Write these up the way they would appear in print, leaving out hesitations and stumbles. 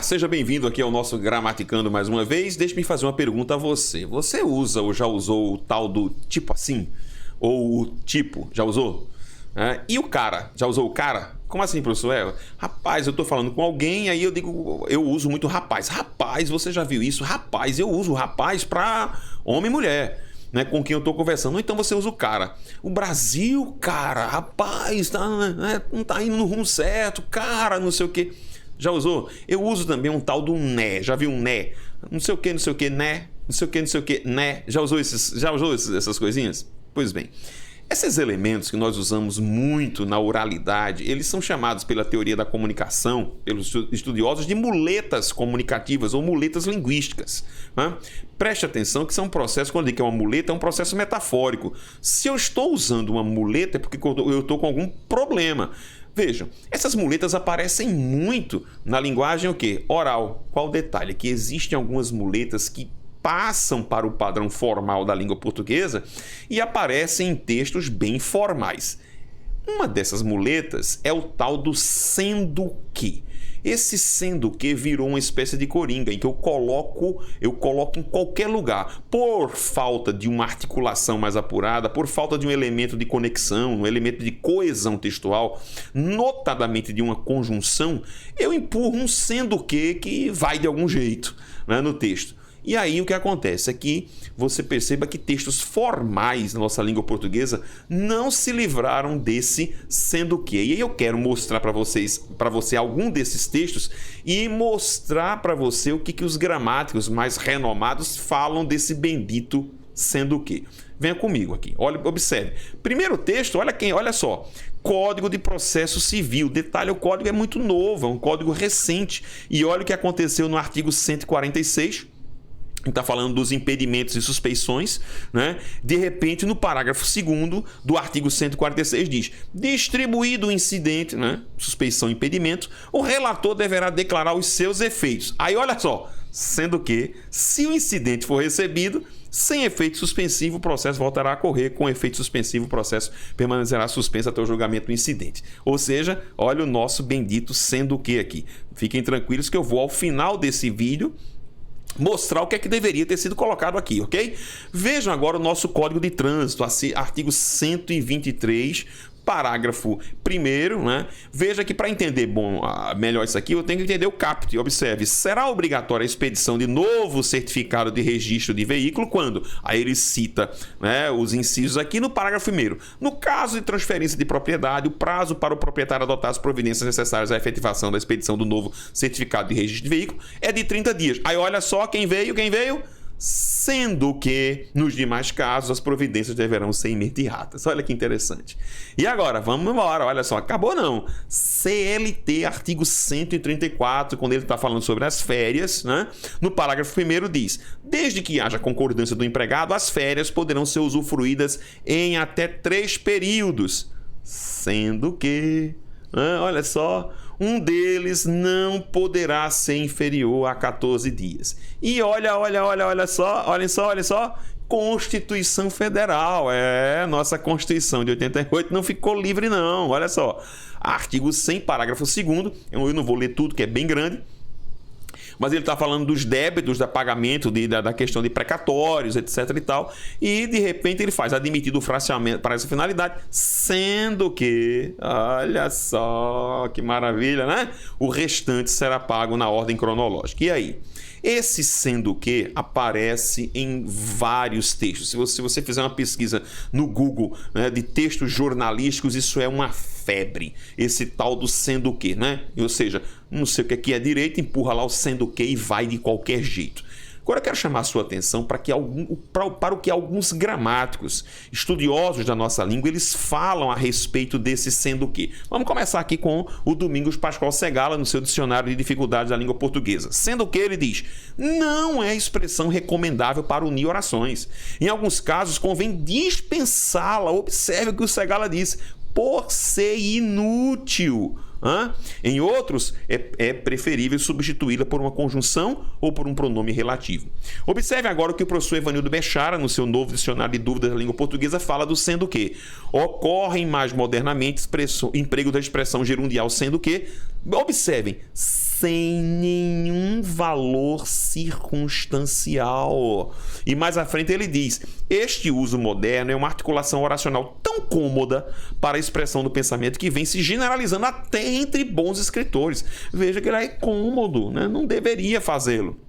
Olá, seja bem-vindo aqui ao nosso Gramaticando mais uma vez. Deixe-me fazer uma pergunta a você. Você usa ou já usou o tal do tipo assim? Ou o tipo, já usou? E o cara? Já usou o cara? Como assim, professor? Rapaz, eu tô falando com alguém, aí eu digo, eu uso muito rapaz. Rapaz, você já viu isso? Rapaz, eu uso rapaz pra homem e mulher. Né, com quem eu tô conversando. Então você usa o cara. O Brasil, cara, rapaz, não tá indo no rumo certo, cara, não sei o quê. Já usou? Eu uso também um tal do né. Já viu um né? Não sei o que, né? Não sei o que, né? Já usou essas coisinhas? Pois bem, esses elementos que nós usamos muito na oralidade, eles são chamados pela teoria da comunicação, pelos estudiosos, de muletas comunicativas ou muletas linguísticas. Né? Preste atenção que são processos, quando eu digo que é uma muleta, é um processo metafórico. Se eu estou usando uma muleta é porque eu estou com algum problema. Vejam, essas muletas aparecem muito na linguagem o quê? Oral. Qual o detalhe? Que existem algumas muletas que passam para o padrão formal da língua portuguesa e aparecem em textos bem formais. Uma dessas muletas é o tal do sendo que. Esse sendo que virou uma espécie de coringa em que eu coloco em qualquer lugar. Por falta de uma articulação mais apurada, por falta de um elemento de conexão, um elemento de coesão textual, notadamente de uma conjunção, eu empurro um sendo que vai de algum jeito, né, no texto. E aí o que acontece é que você perceba que textos formais na nossa língua portuguesa não se livraram desse sendo que. E aí eu quero mostrar para você algum desses textos e mostrar para você o que os gramáticos mais renomados falam desse bendito sendo que. Venha comigo aqui, observe. Primeiro texto, olha só. Código de Processo Civil. Detalhe, o código é muito novo, é um código recente. E olha o que aconteceu no artigo 146. Está falando dos impedimentos e suspeições, né? De repente, no parágrafo 2º do artigo 146 diz: distribuído o incidente, né? Suspeição e impedimento, o relator deverá declarar os seus efeitos. Aí olha só, sendo que, se o incidente for recebido, sem efeito suspensivo, o processo voltará a correr. Com efeito suspensivo, o processo permanecerá suspenso até o julgamento do incidente. Ou seja, olha o nosso bendito sendo que aqui. Fiquem tranquilos que eu vou ao final desse vídeo mostrar o que é que deveria ter sido colocado aqui, ok? Vejam agora o nosso Código de Trânsito, artigo 123, parágrafo 1º, né? Veja que para entender melhor isso aqui, eu tenho que entender o caput. Observe, será obrigatória a expedição de novo certificado de registro de veículo quando? Aí ele cita, né, os incisos aqui no parágrafo 1º. No caso de transferência de propriedade, o prazo para o proprietário adotar as providências necessárias à efetivação da expedição do novo certificado de registro de veículo é de 30 dias. Aí olha só quem veio. Sendo que, nos demais casos, as providências deverão ser imediatas. Olha que interessante. E agora, vamos embora. Olha só, acabou não. CLT, artigo 134, quando ele está falando sobre as férias, né? No parágrafo 1º diz: desde que haja concordância do empregado, as férias poderão ser usufruídas em até 3 períodos. Sendo que, olha só, um deles não poderá ser inferior a 14 dias. E olha só, Constituição Federal. Nossa Constituição de 88 não ficou livre não, olha só. Artigo 100, parágrafo 2º, eu não vou ler tudo, que é bem grande, mas ele está falando dos débitos, da pagamento, da questão de precatórios, etc. e tal. E, de repente, ele faz admitido o fracionamento para essa finalidade, sendo que, olha só, que maravilha, né? O restante será pago na ordem cronológica. E aí? Esse sendo que aparece em vários textos. Se você fizer uma pesquisa no Google, né, de textos jornalísticos, isso é uma febre. Esse tal do sendo que, né? Ou seja, não sei o que aqui é direito, empurra lá o sendo que e vai de qualquer jeito. Agora eu quero chamar a sua atenção para o que alguns gramáticos, estudiosos da nossa língua, eles falam a respeito desse sendo que. Vamos começar aqui com o Domingos Pascoal Segala, no seu Dicionário de Dificuldades da Língua Portuguesa. Sendo que ele diz: não é expressão recomendável para unir orações. Em alguns casos, convém dispensá-la. Observe o que o Segala disse: por ser inútil. Em outros, é preferível substituí-la por uma conjunção ou por um pronome relativo. Observe agora o que o professor Evanildo Bechara, no seu novo Dicionário de Dúvidas da Língua Portuguesa, fala do sendo que. Ocorrem mais modernamente emprego da expressão gerundial sendo que. Observem, sem nenhum valor circunstancial. E mais à frente ele diz: este uso moderno é uma articulação oracional tão cômoda para a expressão do pensamento que vem se generalizando até entre bons escritores. Veja que ele é cômodo, né? Não deveria fazê-lo.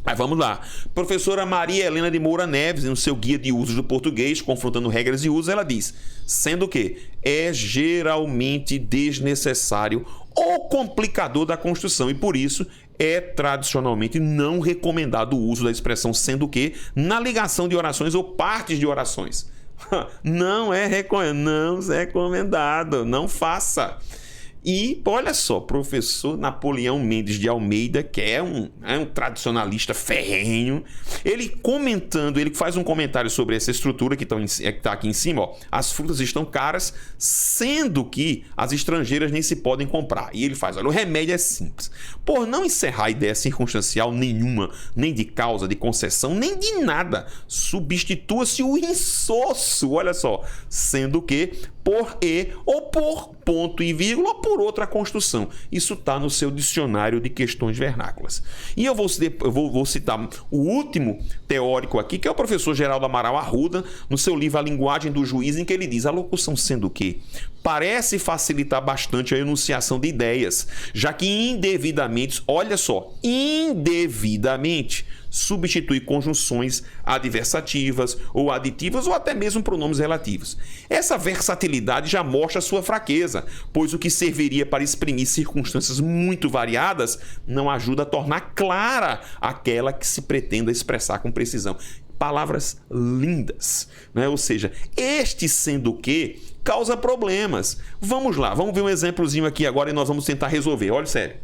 Mas vamos lá. Professora Maria Helena de Moura Neves, no seu guia de usos do português, confrontando regras de uso, ela diz: sendo que é geralmente desnecessário ou complicador da construção e, por isso, é tradicionalmente não recomendado o uso da expressão sendo que na ligação de orações ou partes de orações. Não é recomendado, não faça. E olha só, professor Napoleão Mendes de Almeida, que é um tradicionalista ferrenho, ele faz um comentário sobre essa estrutura que está aqui em cima, ó. As frutas estão caras, sendo que as estrangeiras nem se podem comprar. E ele faz: olha, o remédio é simples. Por não encerrar ideia circunstancial nenhuma, nem de causa, de concessão, nem de nada, substitua-se o insosso, olha só, sendo que por e ou por ponto e vírgula ou por outra construção. Isso está no seu dicionário de questões vernáculas. E eu vou citar o último teórico aqui, que é o professor Geraldo Amaral Arruda, no seu livro A Linguagem do Juiz, em que ele diz: a locução sendo que parece facilitar bastante a enunciação de ideias, já que indevidamente, olha só, indevidamente substitui conjunções adversativas ou aditivas ou até mesmo pronomes relativos. Essa versatilidade já mostra sua fraqueza, pois o que serviria para exprimir circunstâncias muito variadas não ajuda a tornar clara aquela que se pretenda expressar com precisão. Palavras lindas, né? Ou seja, este sendo que causa problemas. Vamos lá, vamos ver um exemplozinho aqui agora e nós vamos tentar resolver. Olha sério.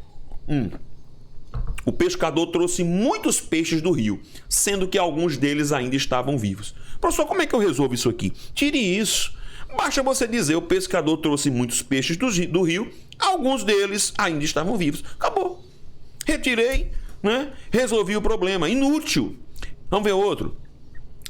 O pescador trouxe muitos peixes do rio, sendo que alguns deles ainda estavam vivos. Professor, como é que eu resolvo isso aqui? Tire isso. Basta você dizer: o pescador trouxe muitos peixes do rio, alguns deles ainda estavam vivos. Acabou. Retirei, né? Resolvi o problema. Inútil. Vamos ver outro.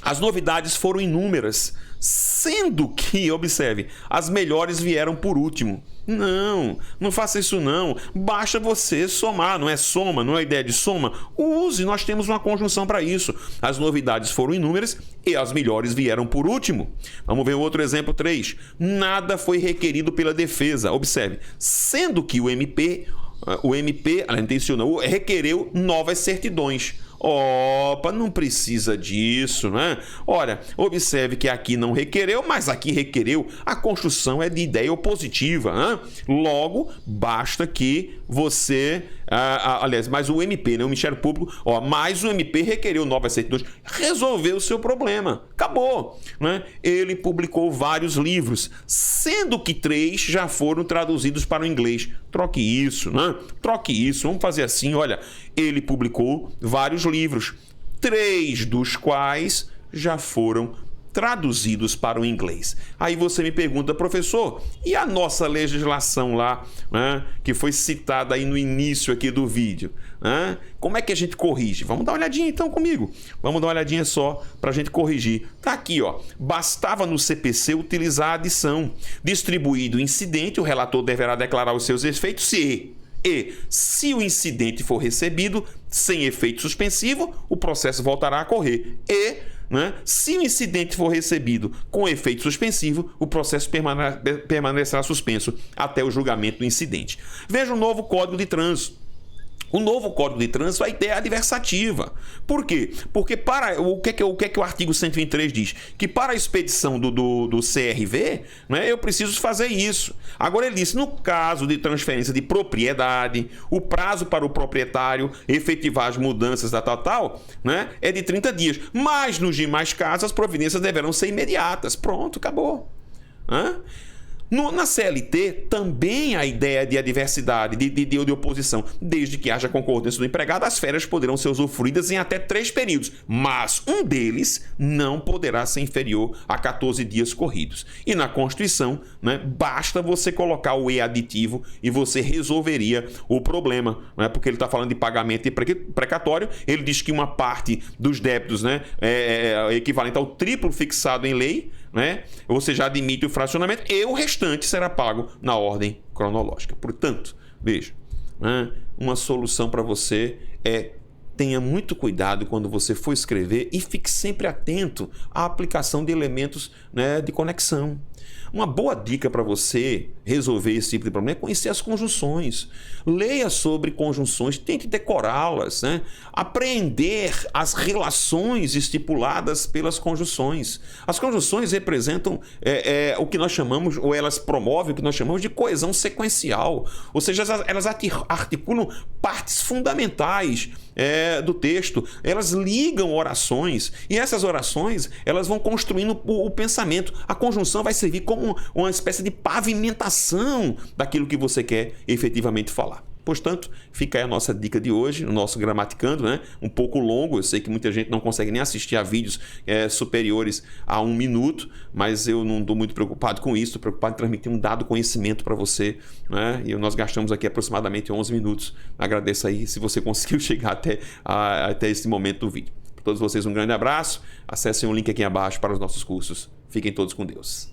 As novidades foram inúmeras, sendo que, observe, as melhores vieram por último. Não faça isso não. Basta você somar, não é soma, não é ideia de soma. Use, nós temos uma conjunção para isso. As novidades foram inúmeras e as melhores vieram por último. Vamos ver outro exemplo 3. Nada foi requerido pela defesa. Observe, sendo que o MP ela intencionou, requereu novas certidões. Opa, não precisa disso, né? Olha, observe que aqui não requereu, mas aqui requereu. A construção é de ideia opositiva, né? Logo, basta que você... aliás, mas o MP, né? O Ministério Público, mais o MP requereu novas certidões. Resolveu o seu problema. Acabou, né? Ele publicou vários livros, sendo que 3 já foram traduzidos para o inglês. Troque isso, né? Troque isso. Vamos fazer assim, olha. Ele publicou vários livros, 3 dos quais já foram traduzidos para o inglês. Aí você me pergunta: professor, e a nossa legislação lá, né, que foi citada aí no início aqui do vídeo? Né? Como é que a gente corrige? Vamos dar uma olhadinha então comigo. Vamos dar uma olhadinha só para a gente corrigir. Tá aqui, ó. Bastava no CPC utilizar a adição. Distribuído o incidente, o relator deverá declarar os seus efeitos se o incidente for recebido sem efeito suspensivo, o processo voltará a correr. Se o incidente for recebido com efeito suspensivo, o processo permanecerá suspenso até o julgamento do incidente. Veja o novo Código de Trânsito. O novo Código de Trânsito, a ideia é adversativa. Por quê? Porque o que é que o artigo 123 diz? Que para a expedição do CRV, né, eu preciso fazer isso. Agora ele diz: no caso de transferência de propriedade, o prazo para o proprietário efetivar as mudanças né, é de 30 dias. Mas nos demais casos, as providências deverão ser imediatas. Pronto, acabou. Na CLT, também a ideia de adversidade, de oposição. Desde que haja concordância do empregado, as férias poderão ser usufruídas em até 3 períodos, mas um deles não poderá ser inferior a 14 dias corridos. E na Constituição, né, basta você colocar o E aditivo e você resolveria o problema, né, porque ele está falando de pagamento e precatório. Ele diz que uma parte dos débitos, né, é equivalente ao triplo fixado em lei, né? Você já admite o fracionamento e o restante será pago na ordem cronológica. Portanto, veja, né? uma solução para você é: tenha muito cuidado quando você for escrever e fique sempre atento à aplicação de elementos, né, de conexão. Uma boa dica para você resolver esse tipo de problema é conhecer as conjunções. Leia sobre conjunções, tente decorá-las, né? Apreender as relações estipuladas pelas conjunções. As conjunções representam o que nós chamamos, ou elas promovem o que nós chamamos de coesão sequencial. Ou seja, elas articulam partes fundamentais do texto. Elas ligam orações e essas orações elas vão construindo o pensamento. A conjunção vai servir como uma espécie de pavimentação daquilo que você quer efetivamente falar. Portanto, fica aí a nossa dica de hoje, o nosso Gramaticando, né? Um pouco longo, eu sei que muita gente não consegue nem assistir a vídeos superiores a 1 minuto, mas eu não estou muito preocupado com isso, estou preocupado em transmitir um dado conhecimento para você, né? E nós gastamos aqui aproximadamente 11 minutos. Agradeço aí se você conseguiu chegar até esse momento do vídeo. Para todos vocês, um grande abraço. Acessem o link aqui abaixo para os nossos cursos. Fiquem todos com Deus.